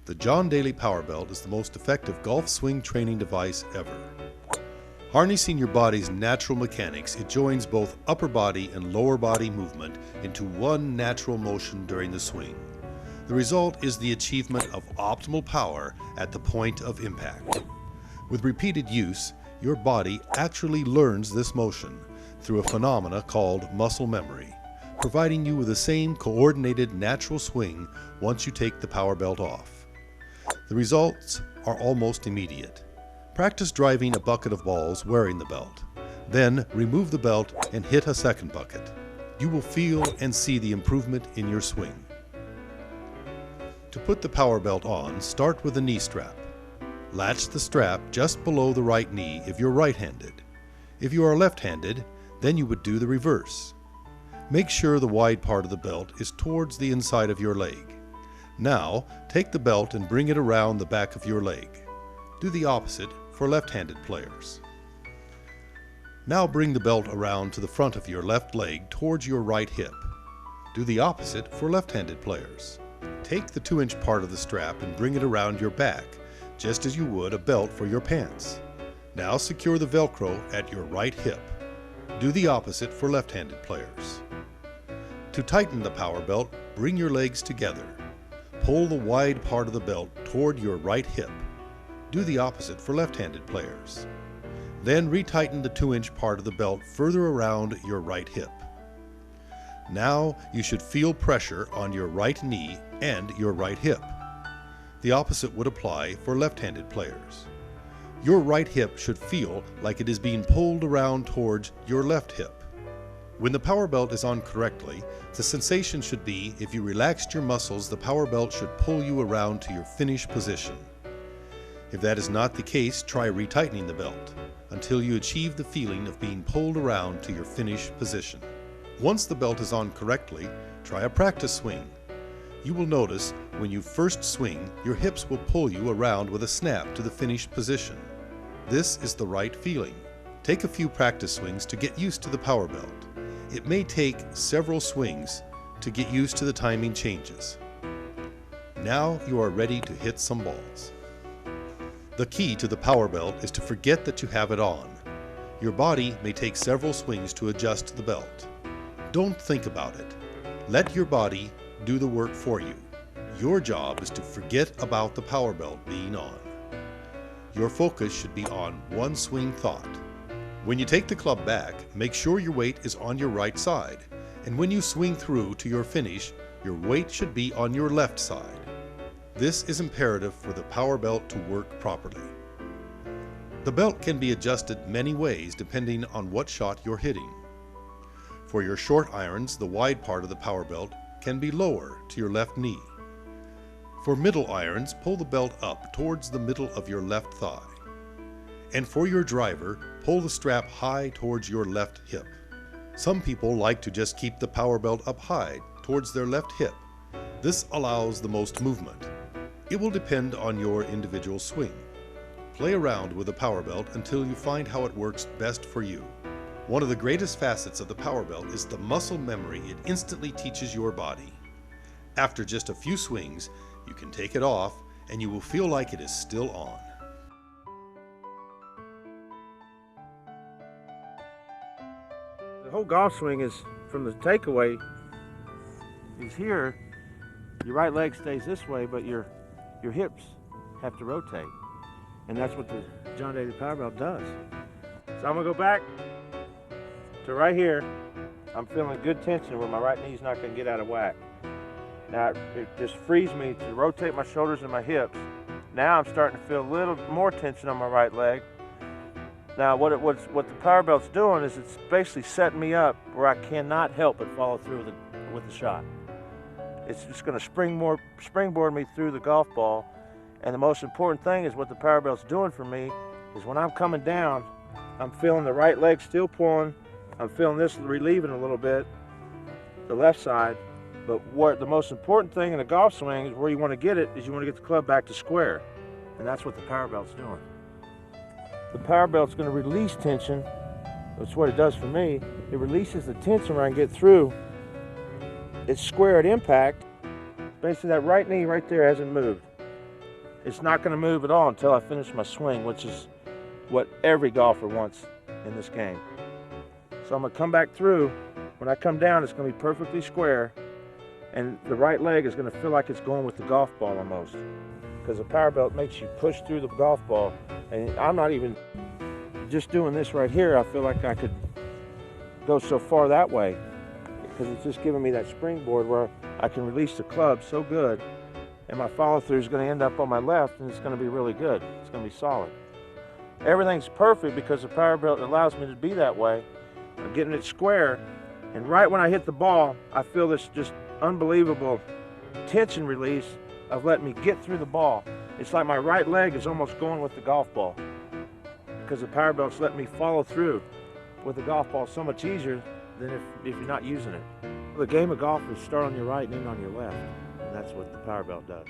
The John Daly Powerbelt is the most effective golf swing training device ever. Harnessing your body's natural mechanics, it joins both upper body and lower body movement into one natural motion during the swing. The result is the achievement of optimal power at the point of impact. With repeated use, your body actually learns this motion through a phenomena called muscle memory, providing you with the same coordinated natural swing once you take the Powerbelt off. The results are almost immediate. Practice driving a bucket of balls wearing the belt. Then remove the belt and hit a second bucket. You will feel and see the improvement in your swing. To put the Powerbelt on, start with a knee strap. Latch the strap just below the right knee if you're right-handed. If you are left-handed, then you would do the reverse. Make sure the wide part of the belt is towards the inside of your leg. Now, take the belt and bring it around the back of your leg. Do the opposite for left-handed players. Now bring the belt around to the front of your left leg towards your right hip. Do the opposite for left-handed players. Take the 2-inch part of the strap and bring it around your back, just as you would a belt for your pants. Now secure the Velcro at your right hip. Do the opposite for left-handed players. To tighten the Powerbelt, bring your legs together. Pull the wide part of the belt toward your right hip. Do the opposite for left-handed players. Then retighten the 2-inch part of the belt further around your right hip. Now you should feel pressure on your right knee and your right hip. The opposite would apply for left-handed players. Your right hip should feel like it is being pulled around towards your left hip. When the Powerbelt is on correctly, the sensation should be if you relaxed your muscles, the Powerbelt should pull you around to your finish position. If that is not the case, try retightening the belt until you achieve the feeling of being pulled around to your finish position. Once the belt is on correctly, try a practice swing. You will notice when you first swing, your hips will pull you around with a snap to the finished position. This is the right feeling. Take a few practice swings to get used to the Powerbelt. It may take several swings to get used to the timing changes. Now you are ready to hit some balls. The key to the Powerbelt is to forget that you have it on. Your body may take several swings to adjust to the belt. Don't think about it. Let your body do the work for you. Your job is to forget about the Powerbelt being on. Your focus should be on one swing thought. When you take the club back, make sure your weight is on your right side, and when you swing through to your finish, your weight should be on your left side. This is imperative for the Powerbelt to work properly. The belt can be adjusted many ways depending on what shot you're hitting. For your short irons, the wide part of the Powerbelt can be lower to your left knee. For middle irons, pull the belt up towards the middle of your left thigh. And for your driver, pull the strap high towards your left hip. Some people like to just keep the Powerbelt up high towards their left hip. This allows the most movement. It will depend on your individual swing. Play around with the Powerbelt until you find how it works best for you. One of the greatest facets of the Powerbelt is the muscle memory it instantly teaches your body. After just a few swings, you can take it off and you will feel like it is still on. The whole golf swing is, from the takeaway, is here, your right leg stays this way, but your hips have to rotate. And that's what the John Daly Powerbelt does. So I'm gonna go back to right here. I'm feeling good tension where my right knee's not gonna get out of whack. Now it just frees me to rotate my shoulders and my hips. Now I'm starting to feel a little more tension on my right leg. Now what the Powerbelt's doing is it's basically setting me up where I cannot help but follow through with the shot. It's just going to springboard me through the golf ball. And the most important thing is what the Powerbelt's doing for me is when I'm coming down, I'm feeling the right leg still pulling. I'm feeling this relieving a little bit, the left side. But what the most important thing in a golf swing is where you want to get it is you want to get the club back to square. And that's what the Powerbelt's doing. The Powerbelt's going to release tension. That's what it does for me. It releases the tension when I get through. It's square at impact. Basically that right knee right there hasn't moved. it's not going to move at all until I finish my swing, which is what every golfer wants in this game. So I'm going to come back through. When I come down, it's going to be perfectly square, and the right leg is going to feel like it's going with the golf ball almost, because the Powerbelt makes you push through the golf ball. And I'm not even just doing this right here. I feel like I could go so far that way, because it's just giving me that springboard where I can release the club so good, and my follow through is going to end up on my left, and it's going to be really good. It's going to be solid. Everything's perfect because the Powerbelt allows me to be that way. I'm getting it square, and right when I hit the ball, I feel this just unbelievable tension release of letting me get through the ball. It's like my right leg is almost going with the golf ball, because the Powerbelt's letting me follow through with the golf ball so much easier than if you're not using it. The game of golf is start on your right and end on your left, and that's what the Powerbelt does.